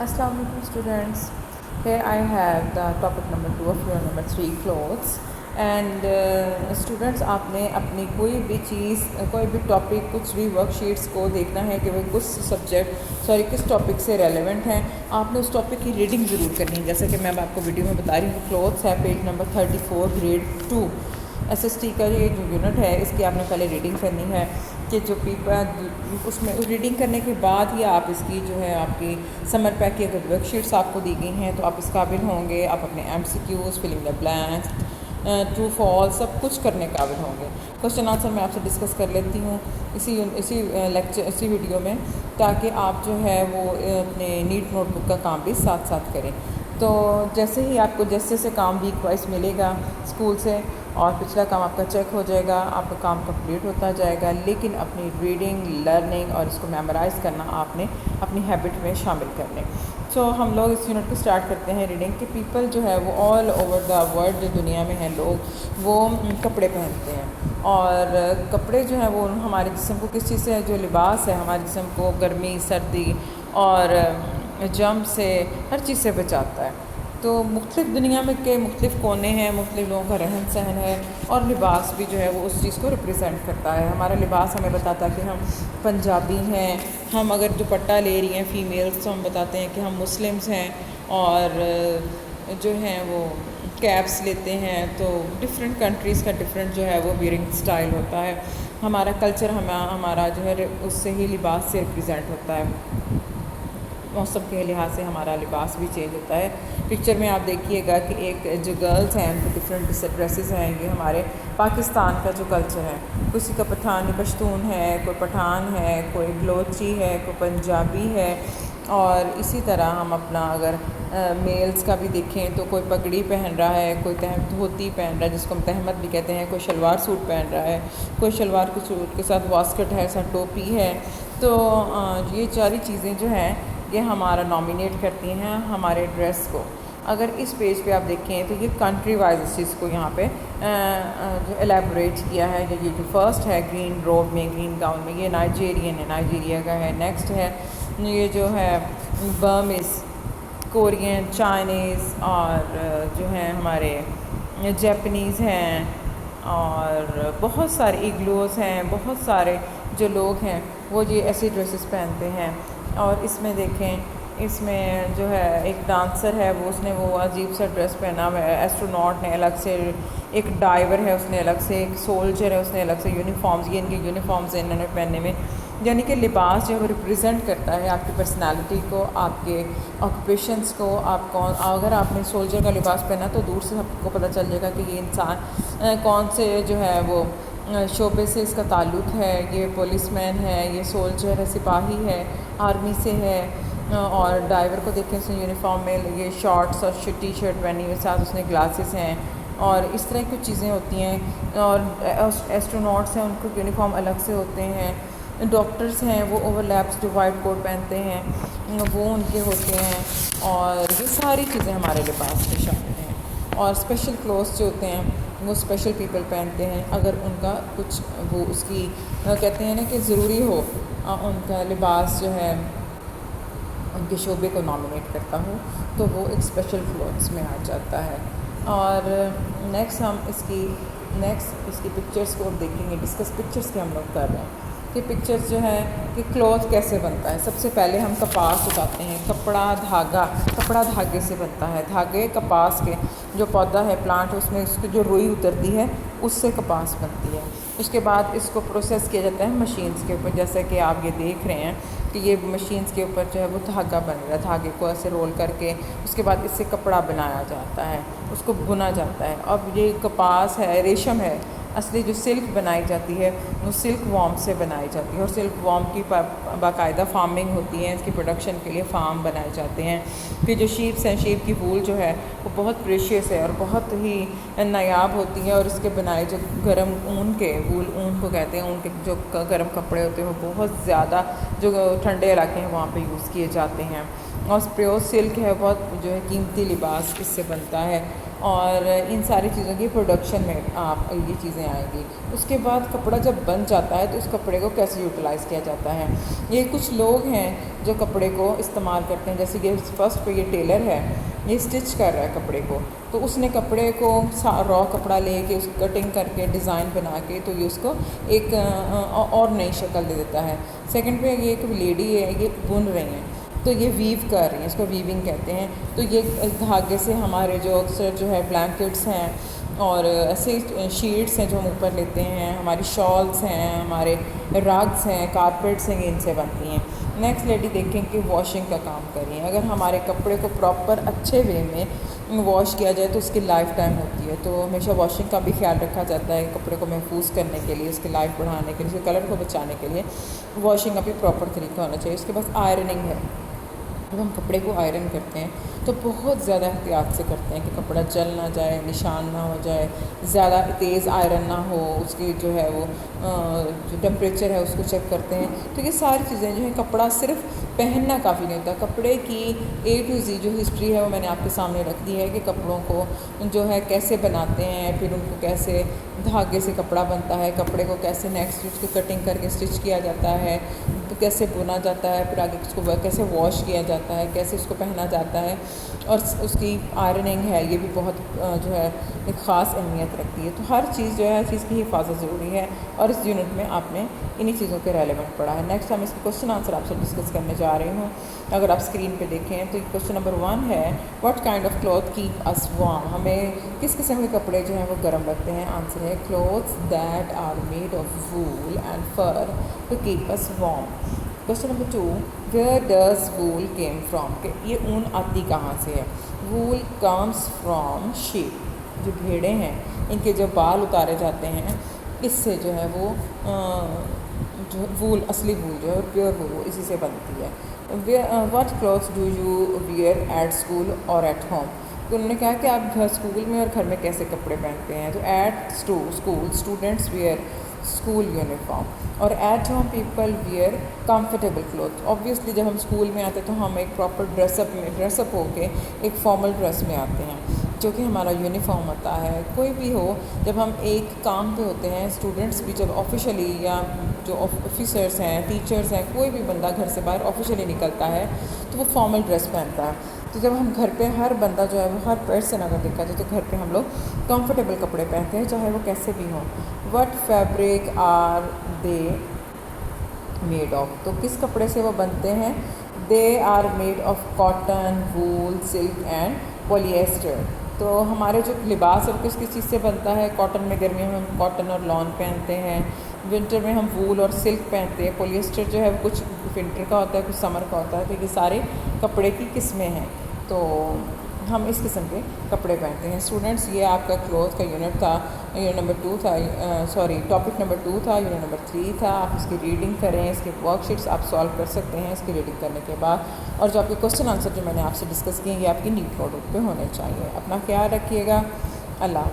Assalamu alaikum students. Here I have the topic number 2 of year number 3 clothes. And students आपने अपनी कोई भी चीज़ कोई भी टॉपिक कुछ भी वर्कशीट्स को देखना है कि वो किस टॉपिक से रेलेवेंट हैं। आपने उस टॉपिक की रीडिंग ज़रूर करनी है। जैसे कि मैं आपको वीडियो में बता रही हूँ, क्लॉथ्स है पेज नंबर 34 ग्रेड 2 SST का ये जो यूनिट है, इसकी आपने पहले रीडिंग करनी है कि जो पेपर उसमें रीडिंग करने के बाद ही आप इसकी जो है आपकी समर पैक की अगर वर्कशीट्स आपको दी गई हैं तो आप इस काबिल होंगे। आप अपने MCQs, filling the blanks, true false सब कुछ करने काबिल होंगे। क्वेश्चन आंसर मैं आपसे डिस्कस कर लेती हूँ इसी वीडियो में, ताकि आप जो है वो अपने नीट नोटबुक का काम भी साथ साथ करें। तो जैसे ही आपको जैसे काम वीक वाइज मिलेगा स्कूल से और पिछला काम आपका चेक हो जाएगा, आपका काम कंप्लीट होता जाएगा, लेकिन अपनी रीडिंग, लर्निंग और इसको मेमोराइज़ करना आपने अपनी हैबिट में शामिल कर लें। सो हम लोग इस यूनिट को स्टार्ट करते हैं रीडिंग के। पीपल जो है वो ऑल ओवर द वर्ल्ड, जो दुनिया में हैं लोग, वो कपड़े पहनते हैं। और कपड़े जो हैं वो हमारे जिस्म को किस चीज़ से, जो लिबास है हमारे जिस्म को गर्मी, सर्दी और जम से, हर चीज़ से बचाता है। तो मुख्तलिफ दुनिया में के मुख्तलिफ कोने हैं, मुख्तलिफ लोगों का रहन सहन है और लिबास भी जो है वो उस चीज़ को रिप्रेजेंट करता है। हमारा लिबास हमें बताता है कि हम पंजाबी हैं। हम अगर दुपट्टा ले रही हैं फीमेल्स तो हम बताते हैं कि हम मुस्लिम्स हैं। और जो हैं वो कैप्स लेते हैं तो डिफरेंट कंट्रीज़ का डिफरेंट जो है वो वियरिंग स्टाइल होता है। हमारा कल्चर हमारा जो है उससे ही लिबास से रिप्रेजेंट होता है। मौसम के लिहाज से हमारा लिबास भी चेंज होता है। पिक्चर में आप देखिएगा कि एक जो गर्ल्स हैं उनके डिफरेंट ड्रेसेस हैं। ये हमारे पाकिस्तान का जो कल्चर है, किसी का पठानी पश्तून है, कोई पठान है, कोई बलोची है, कोई पंजाबी है। और इसी तरह हम अपना अगर मेल्स का भी देखें तो कोई पगड़ी पहन रहा है, कोई धोती पहन रहा है जिसको हम तहमत भी कहते हैं, कोई शलवार सूट पहन रहा है, कोई शलवार के सूट के साथ वास्कट है, साथ टोपी है। तो ये सारी चीज़ें जो हैं ये हमारा नॉमिनेट करती हैं हमारे ड्रेस को। अगर इस पेज पे आप देखें तो ये कंट्री वाइज इस चीज़ को यहाँ पे जो एलेबोरेट किया है। ये जो फर्स्ट है ग्रीन रोब में, ग्रीन गाउन में, ये नाइजीरियन है, नाइजीरिया का है। नेक्स्ट है ये जो है बर्मिस, कोरियन, चाइनीज़ और जो है हमारे जापानीज़ हैं। और बहुत सारे इग्लोज़ हैं, बहुत सारे जो लोग हैं वो ये ऐसी ड्रेसेस पहनते हैं। और इसमें देखें, इसमें जो है एक डांसर है वो उसने वो अजीब सा ड्रेस पहना हुआ है। एस्ट्रोनॉट ने अलग से, एक डाइवर है उसने अलग से, एक सोल्जर है उसने अलग से यूनिफॉर्म्स, ये इनके यूनिफॉर्म्स हैं इन्होंने पहनने में। यानी कि लिबास जो है वो रिप्रेजेंट करता है आपकी पर्सनालिटी को, आपके ऑक्यूपेशंस को। आप कौन, अगर आपने सोल्जर का लिबास पहना तो दूर से सबको पता चल जाएगा कि ये इंसान कौन से जो है वो शोबे से इसका ताल्लुक़ है। ये पुलिसमैन है, ये सोल्जर है, सिपाही है, आर्मी से है। और ड्राइवर को देखें उसने यूनिफॉर्म में ये शॉर्ट्स और टी शर्ट पहनी हुई, साथ उसने ग्लासेस हैं और इस तरह की कुछ चीज़ें होती हैं। और एस्ट्रोनॉट्स हैं उनको यूनिफॉर्म अलग से होते हैं। डॉक्टर्स हैं वो ओवरलैप्स जो वाइट कोट पहनते हैं वो उनके होते हैं। और ये सारी चीज़ें हमारे लिबास में शामिल हैं। और स्पेशल क्लोथ्स जो होते हैं वो स्पेशल पीपल पहनते हैं अगर उनका कुछ वो उसकी कहते हैं ना कि ज़रूरी हो, उनका लिबास जो है उनके शोबे को नॉमिनेट करता हो तो वो एक स्पेशल क्लोथ्स में आ जाता है। और नेक्स्ट हम इसकी पिक्चर्स को देखेंगे। डिस्कस पिक्चर्स के हम लोग कर रहे हैं कि पिक्चर्स जो है कि क्लॉथ कैसे बनता है। सबसे पहले हम कपास उगाते हैं। कपड़ा धागे से बनता है। धागे कपास के जो पौधा है, प्लांट, उसमें उसकी जो रुई उतरती है उससे कपास बनती है। उसके बाद इसको प्रोसेस किया जाता है मशीन्स के ऊपर, जैसे कि आप ये देख रहे हैं कि ये मशीन्स के ऊपर जो है वो धागा बन रहा है। धागे को ऐसे रोल करके उसके बाद इससे कपड़ा बनाया जाता है, उसको बुना जाता है। अब ये कपास है, रेशम है, असली जो सिल्क बनाई जाती है वो सिल्क वॉर्म से बनाई जाती है। और सिल्क वॉर्म की बाकायदा फार्मिंग होती है, इसकी प्रोडक्शन के लिए फार्म बनाए जाते हैं। फिर जो शीप्स हैं, शीप की वूल जो है वो बहुत प्रेशियस है और बहुत ही नायाब होती है। और इसके बनाए जो गर्म ऊन के, वूल ऊन को कहते हैं, ऊन के जो गर्म कपड़े होते हैं वो बहुत ज़्यादा जो ठंडे इलाके हैं वहाँ पे यूज़ किए जाते हैं। اور اسپریو سلک ہے بہت جو ہے قیمتی لباس اس سے بنتا ہے، اور ان ساری چیزوں کی پروڈکشن میں آپ یہ چیزیں آئیں گی۔ اس کے بعد کپڑا جب بن جاتا ہے تو اس کپڑے کو کیسے یوٹیلائز کیا جاتا ہے، یہ کچھ لوگ ہیں جو کپڑے کو استعمال کرتے ہیں، جیسے کہ فرسٹ پہ یہ ٹیلر ہے، یہ اسٹچ کر رہا ہے کپڑے کو، تو اس نے کپڑے کو را کپڑا لے کے اس کو کٹنگ کر کے ڈیزائن بنا کے تو یہ اس کو ایک اور نئی شکل دے دیتا ہے۔ سیکنڈ پہ یہ ایک لیڈی ہے، یہ بن رہی ہیں تو یہ ویو کر رہی ہیں، اس کو ویونگ کہتے ہیں۔ تو یہ دھاگے سے ہمارے جو اکثر جو ہے بلینکٹس ہیں اور ایسے شیٹس ہیں جو ہم اوپر لیتے ہیں، ہماری شالس ہیں، ہمارے رگس ہیں، کارپیٹس ہیں، ان سے بنتی ہیں۔ نیکسٹ لیڈی دیکھیں کہ واشنگ کا کام کر رہی ہیں۔ اگر ہمارے کپڑے کو پراپر اچھے وے میں واش کیا جائے تو اس کی لائف ٹائم ہوتی ہے، تو ہمیشہ واشنگ کا بھی خیال رکھا جاتا ہے کپڑے کو محفوظ کرنے کے لیے، اس کی لائف بڑھانے کے لیے، اس کے کلر کو بچانے کے لیے واشنگ کا بھی پراپر طریقہ ہونا چاہیے۔ اس کے بعد آئرننگ ہے، جب ہم کپڑے کو آئرن کرتے ہیں تو بہت زیادہ احتیاط سے کرتے ہیں کہ کپڑا جل نہ جائے، نشان نہ ہو جائے، زیادہ تیز آئرن نہ ہو، اس کی جو ہے وہ جو ٹمپریچر ہے اس کو چیک کرتے ہیں۔ تو یہ ساری چیزیں جو ہیں، کپڑا صرف پہننا کافی نہیں ہوتا، کپڑے کی A to Z جو ہسٹری ہے وہ میں نے آپ کے سامنے رکھ دی ہے کہ کپڑوں کو جو ہے کیسے بناتے ہیں، پھر ان کو کیسے دھاگے سے کپڑا بنتا ہے، کپڑے کو کیسے نیکسٹ اس کو کٹنگ کر کے اسٹچ کیا جاتا ہے، کیسے بنا جاتا ہے، پھر آگے اس کو کیسے واش کیا جاتا ہے، کیسے اس کو پہنا جاتا ہے، اور اس کی آئرننگ ہے، یہ بھی بہت جو ہے ایک خاص اہمیت رکھتی ہے۔ تو ہر چیز جو ہے، ہر چیز کی حفاظت ضروری ہے، اور اس یونٹ میں آپ نے انہی چیزوں کے ریلیونٹ پڑھا ہے۔ نیکسٹ ہم اس کے کوشچن آنسر آپ سے ڈسکس کرنے جا رہی ہوں۔ اگر آپ اسکرین پہ دیکھیں تو کوشچن نمبر 1 ہے، what kind of cloth keep us warm, ہمیں کس قسم کے کپڑے جو ہیں وہ گرم رکھتے ہیں؟ آنسر ہے clothes that are made of wool and fur to keep us warm. Question number 2، where does wool came from, کہ یہ اون آتی کہاں سے ہے؟ وول کمس فرام شیپ، جو بھیڑیں ہیں ان کے جو بال اتارے جاتے ہیں اس سے جو ہے وہ جو وول، اصلی وول جو ہے پیور وول، وہ اسی سے بنتی ہے۔ What clothes do you wear at school اور ایٹ ہوم، تو انہوں نے کہا کہ آپ گھر اسکول میں اور گھر میں کیسے کپڑے پہنتے ہیں؟ تو at school students wear school uniform, اور at home people wear comfortable cloth. Obviously جب ہم اسکول میں آتے تو ہم ایک پراپر ڈریس اپ ہو کے ایک فارمل ڈریس میں آتے ہیں جو کہ ہمارا یونیفارم ہوتا ہے۔ کوئی بھی ہو، جب ہم ایک کام پہ ہوتے ہیں، اسٹوڈنٹس بھی جب آفیشلی، یا جو آفیسرس ہیں، ٹیچرس ہیں، کوئی بھی بندہ گھر سے باہر آفیشلی نکلتا ہے تو وہ فارمل ڈریس پہنتا ہے۔ تو جب ہم گھر پہ، ہر بندہ جو ہے وہ، ہر پرسن اگر دیکھا جائے تو گھر پہ ہم لوگ کمفرٹیبل کپڑے پہنتے ہیں، چاہے وہ کیسے بھی ہوں۔ What fabric are they made of, تو کس کپڑے سے وہ بنتے ہیں؟ They are made of cotton, wool, silk and polyester. تو ہمارے جو لباس ہے کس کس چیز سے بنتا ہے؟ کاٹن میں گرمیوں میں ہم کاٹن اور لان پہنتے ہیں، ونٹر میں ہم وول اور سلک پہنتے ہیں، پولیسٹر جو ہے کچھ ونٹر کا ہوتا ہے، کچھ سمر کا ہوتا ہے، تو یہ سارے کپڑے کی قسمیں ہیں، تو ہم اس قسم کے کپڑے پہنتے ہیں۔ اسٹوڈنٹس، یہ آپ کا کلوتھ کا یونٹ تھا، یونٹ نمبر 2 تھا، ٹاپک نمبر 2 تھا، یونٹ نمبر 3 تھا۔ آپ اس کی ریڈنگ کریں، اس کے ورک شیٹس آپ سالو کر سکتے ہیں اس کی ریڈنگ کرنے کے بعد، اور جو آپ کے کوشچن آنسر جو میں نے آپ سے ڈسکس کیے، یہ آپ کی نیٹ نوٹ بک پہ ہونے چاہیے۔ اپنا خیال رکھیے گا، اللہ حافظ۔